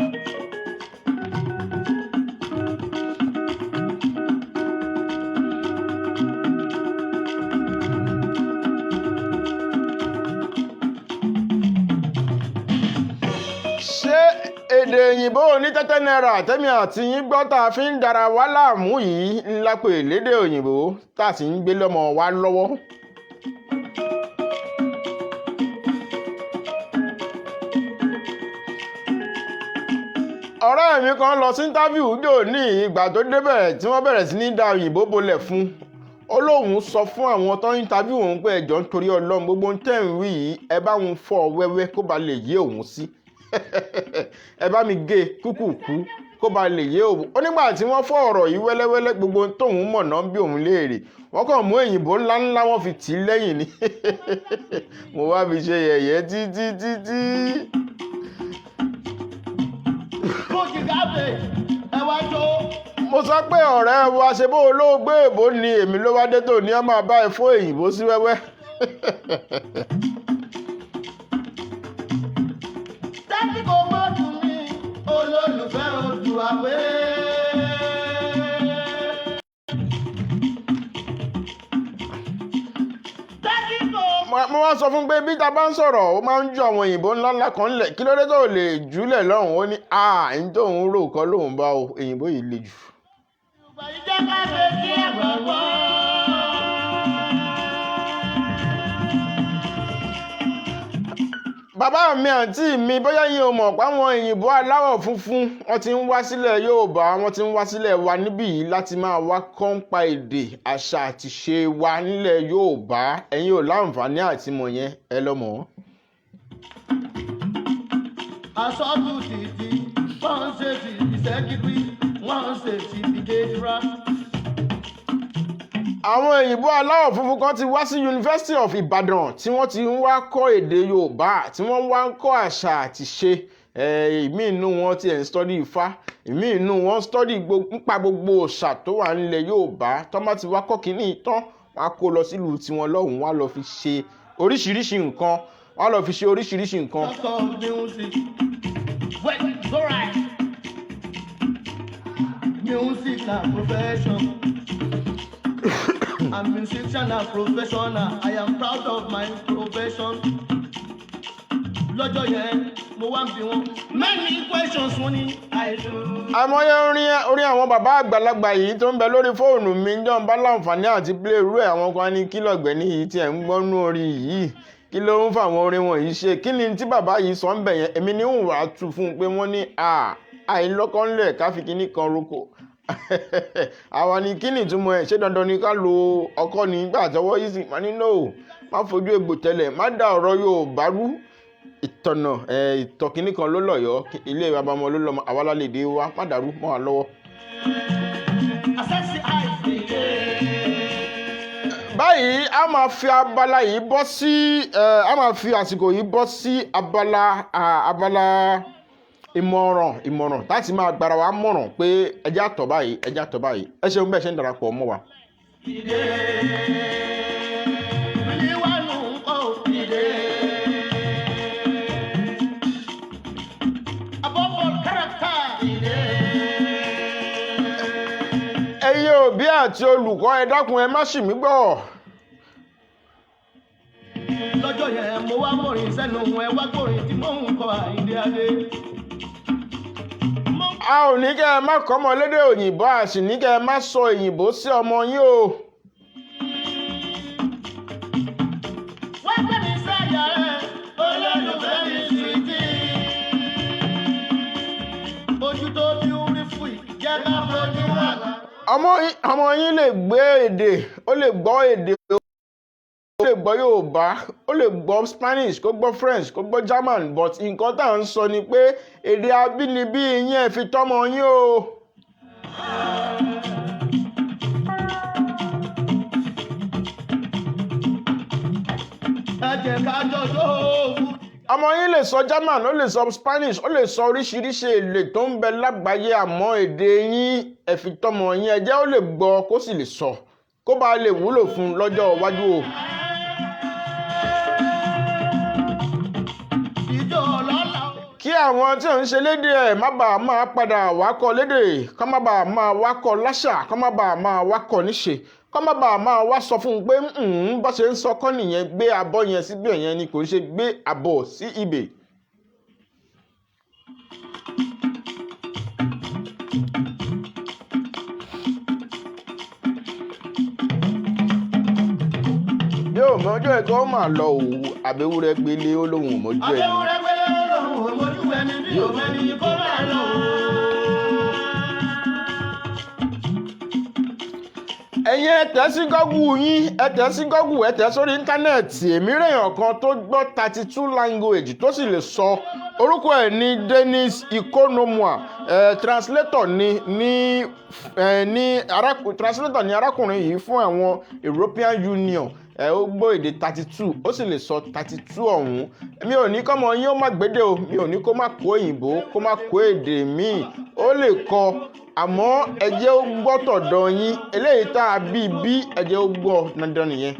ṣé èdè òyìnbó ní tẹ́tẹ́ náírà tẹ́mi àti yín gbọ́ tá a fi ń dara wá láàmú yìí ńlá pé lédè òyìnbó tá a sì ń gbé lọ́mọ wa lọ́wọ́. ọ̀rẹ́ mi kan lọ sí íńtávíù jò ní ìgbà tó débẹ̀ tí wọ́n bẹ̀rẹ̀ sí ní da òyìnbó bolẹ̀ fún ó lóun sọ fún àwọn tó ń íńtávíù òun pé ẹjọ́ nítorí Ọlọ́run gbogbo ń tẹ̀ ń wí yìí ẹ bá òun fọ́ wẹ́wẹ́ kó ba lè yé òun sí. ẹ bá mi gé kúkúkú kó ba lè yé òun. Ó nígbà tí wọ́n fọ́ ọ̀rọ̀ yìí wẹ́lẹ́wẹ́lẹ́ gbogbo tóun mọ̀ náà bí òun léèrè wọ́n kàn mú òyìnbó ńláńlá wọ́n fi tì í lẹ́yìn ni mo wá fi ṣe yẹ̀yẹ́ títí. mo sọ pé ọ̀rẹ́ wa ṣe bó olóògbé èbó ni èmi ló wá dé tó ní ọmọ àbá ẹ̀ fún òyìnbó sí wẹ́wẹ́. Dájú kò mọ́ tún mi olólùfẹ́ ojú àwẹ̀. Mo wá sọ fún pé bí ta bá ń sọ̀rọ̀ ó máa ń ju àwọn òyìnbó ńláńlá kan lẹ̀ kí ló dé tó lè jùlẹ̀ lọ́hùn ó ní ẹni tóun rò kọ́ lóun bá o òyìnbó yìí le jù. Yorùbá yìí jẹ́ ká ṣe kí ẹ̀rọ wọ́. Bàbá mi àǹtí mi bóyá yín o mọ̀ pé àwọn òyìnbó aláwọ̀ funfun wọ́n ti ń wá sílẹ̀ Yorùbá wọ́n ti ń wá sílẹ̀ wa níbí yìí láti máa wá kọ́ńpa èdè àṣà àti ṣe wa nílẹ̀ Yorùbá ẹ̀yin ò láǹfààní àti mọ̀ yẹn ẹ lọ mọ̀. Aṣọ́jú títí wọ́n ń ṣe ti ìṣẹ́gídí wọ́n ń ṣe ti ìdíjẹ́ra. Àwọn òyìnbó aláwọ̀ funfun kan ti wá sí University of Ibadan tí wọ́n ti ń wá kọ́ èdè Yorùbá tí wọ́n wá ń kọ́ àṣà àti ṣe ìmí inú wọn ti ẹ̀ ń study Ifá ìmí inú wọn study nípa gbogbo òòṣà tó wà nílẹ̀ Yorùbá tó bá ti wá kọ́ kínní ìtàn wọn á kó lọ sílùú tiwọn lọ́hùn wọn á lọ fi ṣe oríṣiríṣi nǹkan wọn á lọ fi ṣe oríṣiríṣi nǹkan. Music na profession. I'm musician and professional. I am proud of my profession. Lọ́jọ́ yẹn, mo wá ń bi wọn. Many questions wọ́n ní I do. Àmọ́yé orin àwọn bàbá àgbàlagbà yìí tó ń bẹ lórí fóònù mi ń jọ ń bá láǹfààní àti play irú ẹ̀ àwọn kan ní kí lọ̀gbẹ́ni yìí tí ẹ̀ ń gbọ́nú orin yìí kí ló ń fa àwọn orin wọ̀nyí ṣe kí ni tí bàbá yìí sọ ń bẹ̀ yẹn èmi ní òun wàá tu fún un pé wọ́n ní àìlọ́kànlẹ̀ ká fi kíní kan roko àwa ni kí ni ìtumọ̀ ẹ̀ ṣé dandan ni ká lo ọkọ nígbà tọwọ́ yìí sì má ní no má fojú egbò tẹ́lẹ̀ má dá ọ̀rọ̀ Yorùbá rú ìtọ̀nà ìtọ̀kíní kan ló lọ̀yọ́ ilé bàbá ọmọ ló lọ́mọ àwa lálẹ́ èdè wa má dàrú mọ́ wa lọ́wọ́. Báyìí a máa fi abala yìí bọ́ sí a máa fi àsìkò yìí bọ́ sí abala ìmọ̀ràn láti máa gbára wa mọ̀ràn pé ẹjẹ́ àtọ̀ báyìí ẹ ṣeun bẹ́ẹ̀ ṣe ń darapọ̀ mọ́ wa. Ẹ̀yin òbí àti olùkọ́ ẹ dákun ẹ má ṣì mí gbọ́. Lọ́jọ́ yẹn mo wá mọ̀rin sẹ́nu ẹ wá gbòrin tí mò ń kọ Àyìndé Adé. A ò ní kẹ́ ẹ má kọ́ ọmọ lédè òyìnbó a sì ní kẹ́ ẹ má sọ òyìnbó sí ọmọ yín o. Wọ́n gbé mi sáyà rẹ̀ olólùfẹ́ mi sùwìtì. Ojú tó beautiful jẹ́ ká fojú wà. Ọmọ yín lè gbé èdè ó lè gbọ́ èdè ó lè gbọ́ Yorùbá ó lè gbọ́ Spanish kó gbọ́ French kó gbọ́ German but nǹkan tá à ń sọ ni pé èdè abínibí yín ẹ fi tọ́mọ yín o. Ẹ jẹ́ ká jọjọ́ òògùn. Ọmọ yín lè sọ German ó lè sọ Spanish ó lè sọ oríṣiríṣi èdè tó ń bẹ lágbàáyé àmọ́ èdè yín ẹ fi tọ́mọ yín ẹ jẹ́ ó lè gbọ́ kó sì lè sọ kó bá lè wúlò fún lọ́jọ́ iwájú o. Kí àwọn tí ò ń ṣe lédè ẹ̀ má bàa máa padà wákọ̀ lédè kọ́ má bàa máa wákọ̀ láṣà kọ́ má bàa máa wákọ̀ níṣe kọ́ má bàa máa wá sọ fún un pé bó ṣe ń sọ kọ́ nìyẹn gbé abọ́ yẹn síbẹ̀ yẹn ni kò ń ṣe gbé abọ́ sí ibẹ̀. Yóò mọ́jọ́ ẹ̀ tó máa lọ òwú àbẹ̀wúrẹ́ gbélé olóhùn mọ́jọ́ ẹ̀ ni. Àbẹ̀wúrẹ́ gbélé olóhùn mọ́jú ẹni bí òun ẹni kó máa lọ. ẹ̀yin ẹ tẹ̀ sí Google yín, ẹ tẹ̀ sí Google, ẹ tẹ̀ sórí íńtánẹ́ẹ̀tì. Èmi rèèyàn kan tó gbọ́ 32 language tó sì lè sọ. Orúkọ ẹ̀ ní Denis Ikonomwa. Translator ni arákùnrin yìí fún àwọn European Union. Ó gbọ́ èdè 32, ó sì lè sọ 32 ọ̀hún. Mi ò ní kọ́mọ yín ó má gbédè o, mi ò ní kó má kó òyìnbó, kó má kó èdè míì. Ó lè kọ, àmọ́ ẹ jẹ́ ó gbọ́ tọ̀dọ̀ yín. Eléyìí tá a bí ẹ jẹ́ ó gbọ́ dandan nìyẹn.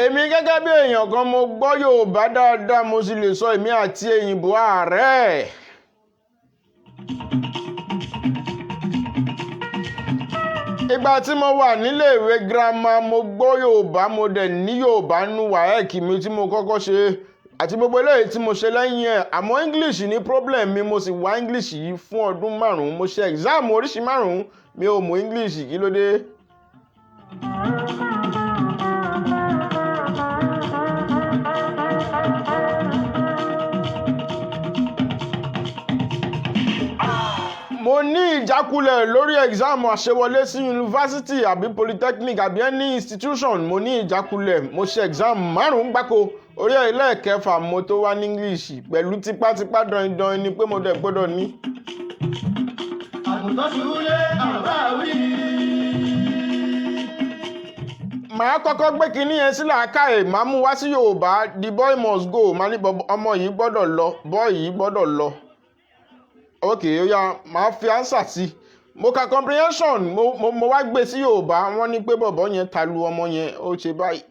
Èmi gẹ́gẹ́ bí èèyàn kan mo gbọ́ Yorùbá dáadáa, mo sì lè sọ èmi àti èyìnbó ààrẹ. Ìgbà tí mo wà nílé ìwé girama mo gbọ́ Yorùbá, mo dẹ̀ ní Yorùbá nú WAEC mi tí mo kọ́kọ́ ṣe àti gbogbo eléyìí tí mo ṣe lẹ́yìn ẹ̀. Àmọ́ English ní problem mi, mo sì wá English yìí fún ọdún 5. Mo ṣe exam oríṣi 5, mi ò mú English, kí ló dé? Mo ní ìjákulẹ̀ lórí exam àṣewọlé sí yunifásitì àbí polytechnic àbí any institution. Mo ní ìjákulẹ̀, mo ṣe exam 5 gbáko. Orí ẹlẹ́ẹ̀kẹfà mo tó wá ní English pẹ̀lú tipátipá dandan ni pé mo dẹ̀ gbọ́dọ̀ ní. àgùntàn ṣúlé àbá wí. Màá kọ́kọ́ gbé kinní yẹn sí làákàyè, màá mú wá sí Yorùbá. The boy must go. Màá ní ọmọ yìí gbọ́dọ̀ lọ, boy yìí gbọ́dọ̀ lọ. Okay, ó yá, màá fi answer sí. Mo ka comprehension, mo wá gbé sí Yorùbá. Wọ́n ní pé bọ̀bọ̀ yẹn ta lu ọmọ yẹn, ó ṣe báyìí.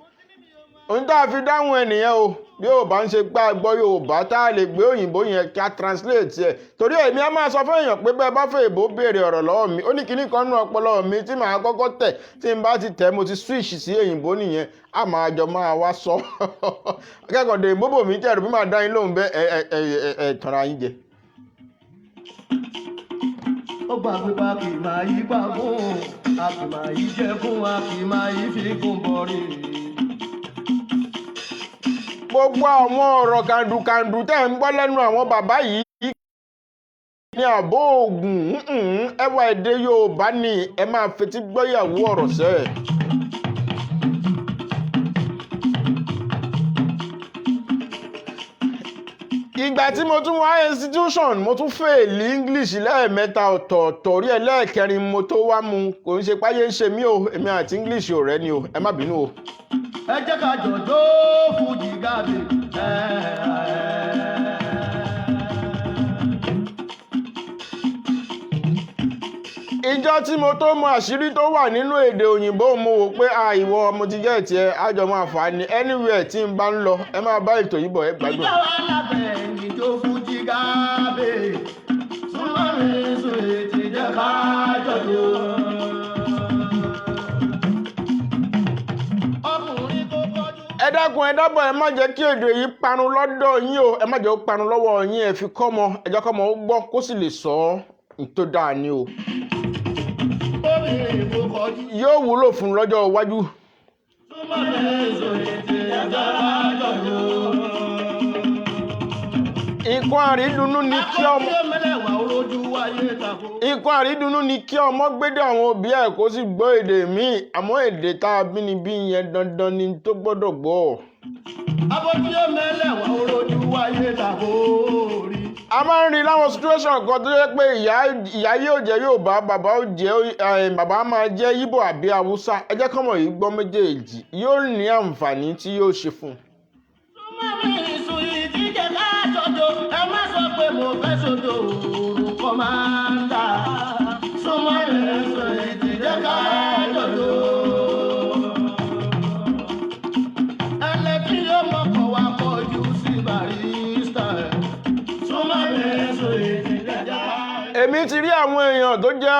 Ohun tá a fi dáhùn ẹnìyẹn o. Bí Yorùbá ń ṣe gbá gbọ́ Yorùbá, tá a lè gbé òyìnbó yẹn kí a translate ẹ̀. Torí èmi á máa sọ fún èèyàn pé bẹ́ẹ̀ bá fẹ́ èbó béèrè ọ̀rọ̀ lọ́wọ́ mi. Ó ní kinní kan nú ọpọlọ mi tí màá kọ́kọ́ tẹ̀. Tí n bá ti tẹ̀, mo ti switch sí òyìnbó nìyẹn. A máa jọ máa wá sọ. Akẹ́kọ̀ọ́ dè bóbò mi jẹ́rù bí màá dá yín lóhùn bẹ́ẹ̀ tanra yín jẹ. ó gbàgbé pa kì máa yí pa fún, a kì máa yí jẹ fún, a kì máa yí fi kún bọ́rí. Gbogbo àwọn ọ̀rọ̀ kàndùkàndù tẹ́ ń gbọ́ lẹ́nu àwọn bàbá yìí ní àbó ògùn. Ẹwà èdè Yorùbá ni ẹ máa fetí gbọ́yàwó ọ̀rọ̀ sẹ́. Ìgbà tí mo tún wá institution, mo tún fèèlì English lẹ́ẹ̀mẹ́ta ọ̀tọ̀ọ̀tọ̀. Orí ẹlẹ́ẹ̀kẹrin mo tó wá mu. Kò ń ṣe páyé ń ṣe mí o, èmi àti English ò rẹ́ ni o, ẹ má bínú o. ẹ jẹ́ ká jọ̀jọ́ fújì gàdé. Ìjọ́ tí mo tó mọ àṣírí tó wà nínú èdè òyìnbó, mo wò pé ìwọ mo ti jẹ́ ìtì ẹ, àjọ máa fà á ní anywhere tí n bá ń lọ. Ẹ máa bá ètò yìí bọ̀, ẹ gbádùn. ìjọ alábẹ̀ ìjọ fújì gàdé. súnmọ́ mi sùn ètì jẹ́ ká jọ̀jọ́. ọkùnrin tó kọjú. Ẹ dákun ẹ dábọ̀, ẹ má jẹ́ kí èdè yìí parun lọ́dọ̀ yín o. Ẹ má jẹ́ ó parun lọ́wọ́ yín. Ẹ fi kọ́mọ, ẹ jẹ́ kọ́mọ ó gbọ́ kó sì lè sọ ọ́ tó dáa ni o. obìnrin tó kọjú. Yóò wúlò fún lọ́jọ́ iwájú. súnmọ́ mi sùn ètì jẹ́ ká jọ̀jọ́. Nǹkan àrídùnnú ni kí ọmọ. akọ́kọ́ mẹ́lẹ̀wà olójú wáyé tako. Nǹkan àrídùnnú ni kí ọmọ gbédè àwọn òbí ẹ̀ kó sì gbọ́ èdè míì. Àmọ́ èdè tá a bí ni bí yẹn dandan ni tó gbọ́dọ̀ gbọ́. abọ́jú mẹ́lẹ̀wà olójú wáyé tako rí. A máa ń rí láwọn situation kan tó yẹ pé ìyá yóò jẹ́ Yorùbá, bàbá máa jẹ́ Ìgbò àbí Haúsá. Ẹ jẹ́ kọ́mọ yìí gbọ́ méjèèjì, yóò ní àǹfààní tí yóò ṣe fún un. súnmọ́ mi sùn ìdíje ká jọjọ, ẹ má sọ pé mo fẹ́ sojo orúkọ máa ń dà. súnmọ́ mi sùn ìdíje ká jọjọ. ẹlẹ́tí yóò mọ̀kàn wá kọjú sí barista. súnmọ́ mi sùn ìdíje ká jọjọ. Èmi ti rí àwọn èèyàn tó jẹ́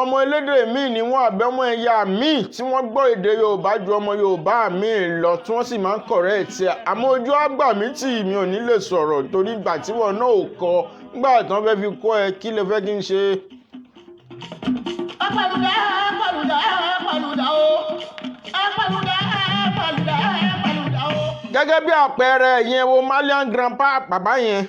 ọmọ elédè míì ni wọ́n àbẹ́ ọmọ ẹ̀yà míì tí wọ́n gbọ́ èdè Yorùbá ju ọmọ Yorùbá míì lọ tí wọ́n sì máa ń correct ẹ̀. Àmọ́ ojú àgbà mi tí mi ò ní lè sọ̀rọ̀ torí ìgbà tí wọn náà ò kọ́, nígbà tí wọ́n fẹ́ fi kọ́ ẹ kí lè fẹ́ kí n ṣe. Apàlùdà, apàlùdà, apàlùdà o. Apàlùdà, apàlùdà, apàlùdà o. Gẹ́gẹ́ bí àpẹẹrẹ yẹn wo Malian grandpa bàbá yẹn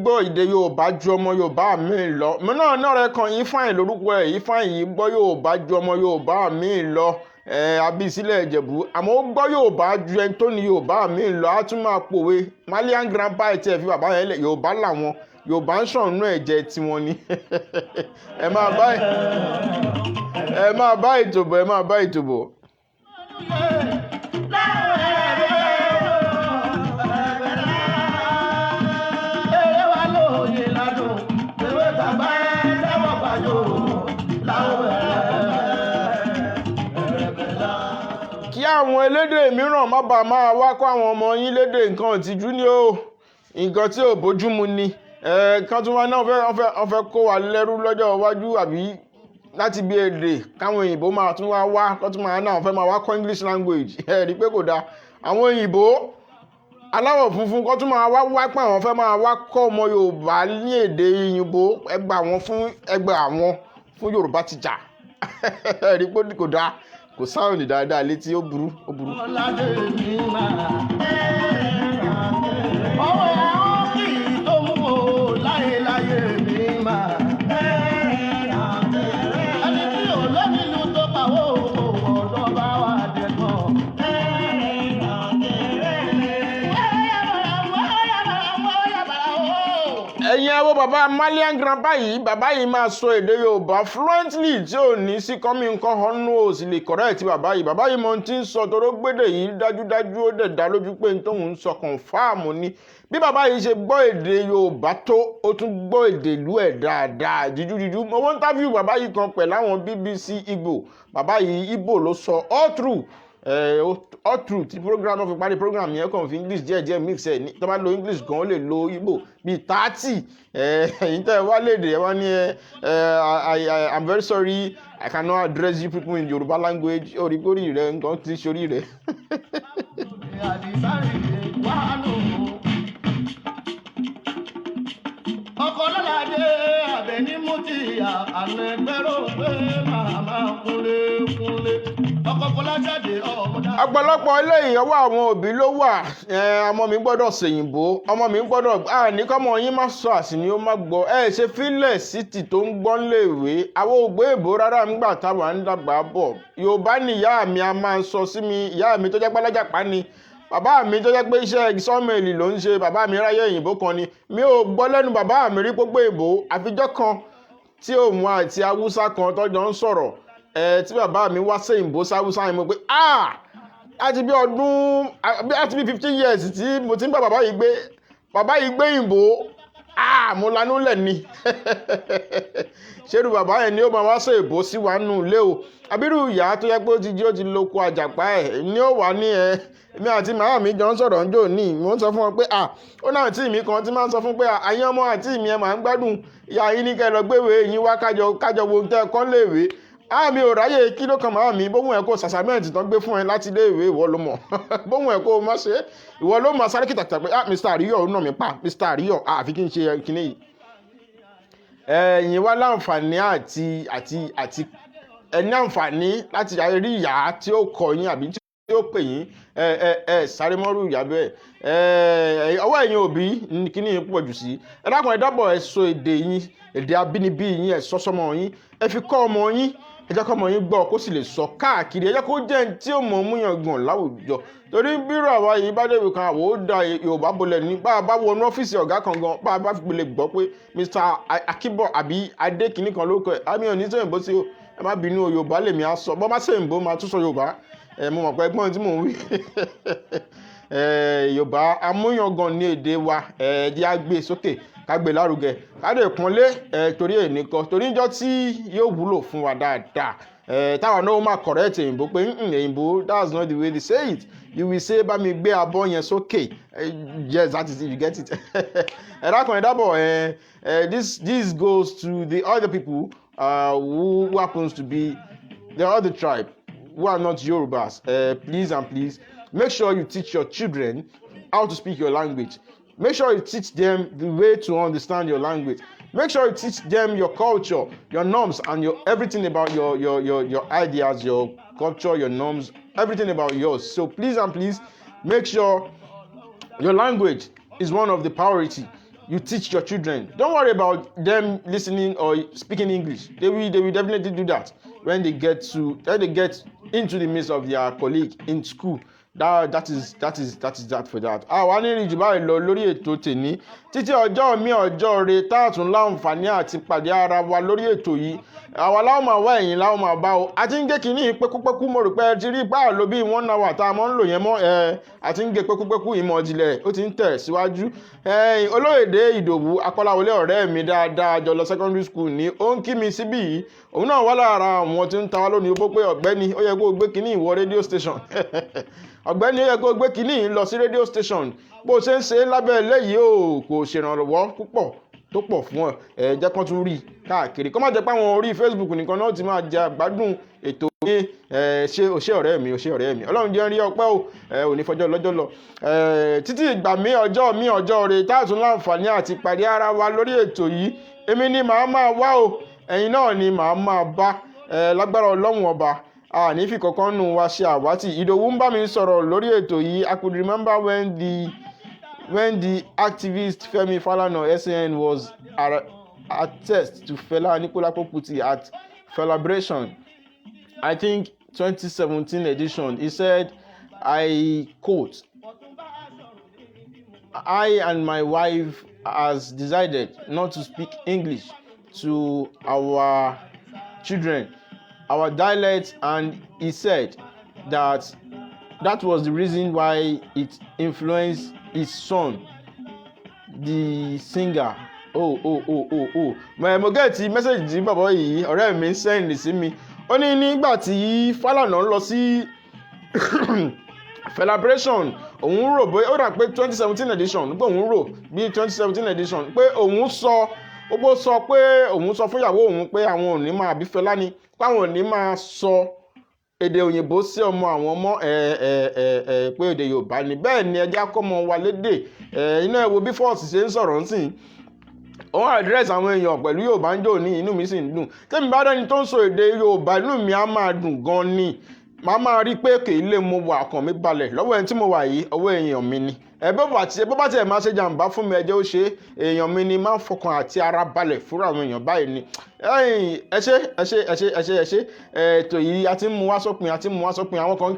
gbọ́ èdè Yorùbá ju ọmọ Yorùbá mi lọ. Mo náà rẹ kan Ifeanyi lórúkọ ẹ̀. Ifeanyi yìí gbọ́ Yorùbá ju ọmọ Yorùbá mi lọ. Abísílẹ̀ Ìjẹ̀bú àmọ́ ó gbọ́ Yorùbá ju ẹni tó ní Yorùbá mi lọ. Á tún máa pòwe Malian grandpa ẹ̀ tí ẹ̀ fi bàbá yẹn lẹ̀ Yorùbá làwọn Yorùbá ń ṣọ̀nù ẹ̀jẹ̀ tiwọn ni. Ẹ máa bá ètò bọ̀. Kí àwọn elédè mìíràn má bàa máa wá kọ́ àwọn ọmọ yín lédè nǹkan ìtìjú ni ó nǹkan tí ò bójúmu ni kan tún wá náà wọ́n fẹ́ kó wa lẹ́rú lọ́jọ́ iwájú àbí láti bí èdè káwọn òyìnbó máa tún wá kọ́ tún máa náà wọ́n fẹ́ máa wá kọ́ English language rí pé kò dáa àwọn òyìnbó aláwọ̀ funfun kọ́ tún máa wá pé àwọn fẹ́ máa wá kọ́ ọmọ Yorùbá ní èdè òyìnbó ẹgbà wọn fún Yorùbá ti jà rí pé kò dáa kò sáwọn ní dáadáa létí ó burú. Ọládé mi máa ọwọ́ àwọn kì í tó mú o láyéláyé mi máa ẹni tí ò lónìlú tó pàwọ́ ọ̀dọ́ bá wà dẹ̀kọ̀. Ẹ̀yin ẹ wo bàbá Malian grandpa yìí bàbá yìí máa sọ èdè Yorùbá fluently tí ò ní sí kọ́mí nǹkan ọ̀nù ò sì lè correct bàbá yìí mọ tí ń sọ toró gbédè yìí dájúdájú ó dẹ̀ dá lójú pé tóun ń sọ confam ni bí bàbá yìí ṣe gbọ́ èdè Yorùbá tó ó tún gbọ́ èdè ìlú ẹ̀ dáadáa jíjújíjú mo wọ́n interview bàbá yìí kan pẹ̀lú àwọn BBC Igbo bàbá yìí Igbo ló sọ all through tí program náà fi parí program yẹn kàn fi English díẹ̀ mix ẹ̀ ní tó bá lo English gan ó lè lo Igbo bíi 30 ẹ̀yin tẹ́ ẹ wá lédè ẹ wá ní I'm very sorry I cannot address you people in Yoruba language orí rẹ nǹkan ti ṣorí rẹ. Ọkọ̀ lọ́ládé Àbẹ̀ní Mútì àná ẹgbẹ́rò pé màmá kúnlé ọkọ̀ Fọláṣadé ọmọdé. Ọ̀pọ̀lọpọ̀ ilé ìyàwó àwọn òbí ló wà ọmọ mi gbọ́dọ̀ ṣèyìnbó ọmọ mi gbọ́dọ̀ ní kọ́mọ yín má sọ àsìní ó má gbọ́ ṣe fílẹ̀ síìtì tó ń gbọ́ léèwé àwọn ògbé èbó rárá nígbà táwa ń dàgbà bọ̀ Yorùbá ni ìyá mi a máa ń sọ sí mi ìyá mi tó jẹ́ pálájàpá ni bàbá mi tó jẹ́ pé iṣẹ́ sọ́mẹ̀lì ló ń ṣe bàbá mi ráyè òyìnbó kan ni mi ò gbọ́ lẹ́nu bàbá mi rí pópó èbó àfijọ́ kan tí òun àti Haúsá kan tọ́jọ́ ń sọ̀rọ̀ tí bàbá mi wá sí ìbò sáwúsá yẹn mo pé láti bí 15 years tí mo ti ń bá bàbá yìí gbé ìbò mo lanú lẹ̀ ni ṣerú bàbá yẹn ni ó máa wá sí ìbò sí wa nù ilé o àbírú ìyá tó yẹ pé ó ti lóko àjàpá ẹ̀ ni ó wà ní èmi àti màmá mi jọ ń sọ̀rọ̀ ńjọ́ ní mo ń sọ fún wọn pé ó náà tí mi kan tí máa ń sọ fún pé àyín ọmọ àti mi ẹ máa ń gbádùn ìyá yín ní kẹ́ lọ gbéwèé yín wá kájọ wo tẹ́ kọ́ léèwé mi ò ráyè kí ló kan màmá mi bóhùn ẹ̀ kó sàṣàmẹ́ǹtì tán gbé fún ẹ láti léèwé ìwọ ló mọ̀ bóhùn ẹ̀ kó má ṣe ìwọ ló mọ̀ sáré kìtàkìtà pé Mr. Àríyọ̀ ó nà mí pa Mr. Àríyọ̀ àfi kí n ṣe kíní yìí ẹ̀yin wá láǹfààní àti ẹni àǹfààní láti rí ìyá tí ó kọ yín àbí tí ó pè yín sáré mọ́rú ìyá bẹ́ẹ̀ ọwọ́ ẹ̀yin òbí kíní yín pọ̀ jù sí ẹ dákun ẹ dábọ̀ ẹ sọ èdè yín èdè abínibí yín ẹ sọ sọmọ yín ẹ fi kọ́ ọmọ yín ẹ jẹ́ kọ́ ọmọ yín gbọ́ kó sì lè sọ káàkiri ẹ jẹ́ kó jẹ́ tí ó mọ̀ mú yàn gàn láwùjọ torí bírò àwa yìí bá débi kan àwọ̀ ó da Yorùbá bolẹ̀ ní bá a bá wọnú ọ́fíìsì ọ̀gá kan gan bá a bá fi lè gbọ́ pé Mr. Akíbọ̀ àbí Adé kìíní kan lórúkọ ẹ̀ àmì ò ní sẹ́yìnbó sí o ẹ má bínú Yorùbá lèmi á sọ bọ́ má sẹ́yìnbó máa tún sọ Yorùbá mo mọ̀ pé ẹgbọ́n tí mò ń wí Yorùbá amúyangàn ní èdè wa ẹ̀ẹ́dí á gbé sókè ká gbé lárugẹ ká lè pọ́nlé torí ẹnìkan torí ìjọ tí yóò wúlò fún wa dáadáa táwọn náà máa correct òyìnbó pé òyìnbó that's not the way they say it you will say bá mi gbé abọ́ yẹn sókè yes that is it you get it ẹ̀dákan ẹ̀dábọ̀ this goes to the other people who happens to be the other tribe who are not Yorubas please and please make sure you teach your children how to speak your language. Make sure you teach them the way to understand your language. Make sure you teach them your culture, your norms, and your everything about your ideas, your culture, your norms, everything about yours. So please and please make sure your language is one of the priority you teach your children. Don't worry about them listening or speaking English. They will definitely do that when they get into the midst of their colleague in school. That is that for that. Àwa ní ìrìjì báyìí lọ lórí ètò tèmi títí ọjọ́ mi ọjọ́ re táàtún láǹfààní àti pàdé ara wa lórí ètò yìí. Àwa láwọn máa wá ẹ̀yìn láwọn máa bá o. A ti ń gé kínní pẹ́kúpẹ́kú mo rò pé ẹ ti rí ipá ló bí 1 hour tá a mọ́ ń lò yẹn mọ́ a ti ń gé pẹ́kúpẹ́kú ìmọ̀ ìjìnlẹ̀ ó ti ń tẹ̀ síwájú. Olóyèdè Ìdòwú Akọ́láwọlé ọ̀rẹ́ mi dáadáa jọ lọ secondary school ní ó ń kí mi síbí yìí. Òun náà wá lára àwọn tí ń ta wá lónìí ó pé ọ̀gbẹ́ni ó yẹ kó gbé kínní ìwọ radio station. Ọ̀gbẹ́ni ó yẹ kó gbé kínní lọ sí radio station bó ṣe ń ṣe lábẹ́ eléyìí o kò ṣèrànwọ́ púpọ̀ tó pọ̀ fún ẹ jẹ́ kán tún rí káàkiri kó má jẹ́ pé àwọn orí Facebook nìkan náà ti máa jẹ àgbádùn ètò ní ṣe ọ̀rẹ́ mi Ọlọ́run jẹ́ rí ọpẹ́ o òní fọjọ́ lọ́jọ́ lọ títí ìgbà mi ọjọ́ rẹ̀ táàtún láǹfààní àti pàdé ara wa lórí ètò yìí èmi ni màá máa wá o ẹ̀yin náà ni màá máa bá lágbára Ọlọ́run ọba ní fi kankan nù wá ṣe àwátì. Ìdòwú ń bá mi sọ̀rọ̀ lórí ètò yìí. I could remember when the activist Femi Falana SAN was attest to Fela Anikulapo Kuti at Celebration, I think 2017 edition. He said, I quote, "I and my wife has decided not to speak English to our children, our dialect," and he said that was the reason why it influenced his son, the singer. Mo gẹ́ẹ̀tì mẹ́sẹ̀jì tí bàbá yìí ọ̀rẹ́ mi sẹ́ndì sí mi. Ó ní nígbà tí Falana lọ sí celebration òun rò bóyá ó dà pé 2017 edition pé òun rò bí 2017 edition pé òun sọ pé òun sọ fún ìyàwó òun pé àwọn ò ní máa bí Fẹlá ni pé àwọn ò ní máa sọ èdè òyìnbó sí ọmọ àwọn ọmọ pé èdè Yorùbá ni bẹ́ẹ̀ ni ẹjẹ́ akọ́mọ wa lédè iná ẹ̀wò bí fọ́ọ̀sì ṣe ń sọ̀rọ̀ ń sìn òun àdírẹ́sì àwọn èèyàn pẹ̀lú Yorùbá ń jò ní inú mi sì ń dùn tẹ́mi bá dẹ́ni tó ń sọ èdè Yorùbá inú mi á máa dùn gan ni màá máa rí pé kì í lè mo wà ọkàn mi balẹ̀ lọ́wọ́ ẹni tí mo wà yìí ọwọ́ èèyàn mi ni bó bá tiẹ̀ máa ṣe jàǹbá fún mi ẹjẹ́ ó ṣe èèyàn mi ni máa ń fọkàn àti ara balẹ̀ fúnra àwọn èèyàn báyìí ni ẹ ṣé ètò yìí a ti ń mú wá sópin àwọn kan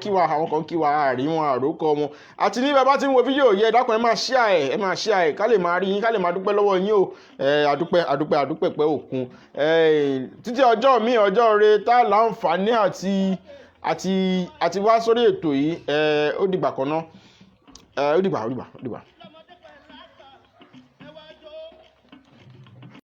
kí wa àárín wọn àrókọ wọn àti ní bàbá tí ń wo fídíò yẹ dákun ẹ máa share ká lè máa rí yín ká lè máa dúpẹ́ lọ́wọ́ yín o àdúpẹ́ pẹ́ òkun títí ọjọ́ mi ọjọ́ re tá láǹfààní àti wá sórí ètò yìí ó dìgbà kan náà ó dìgbà.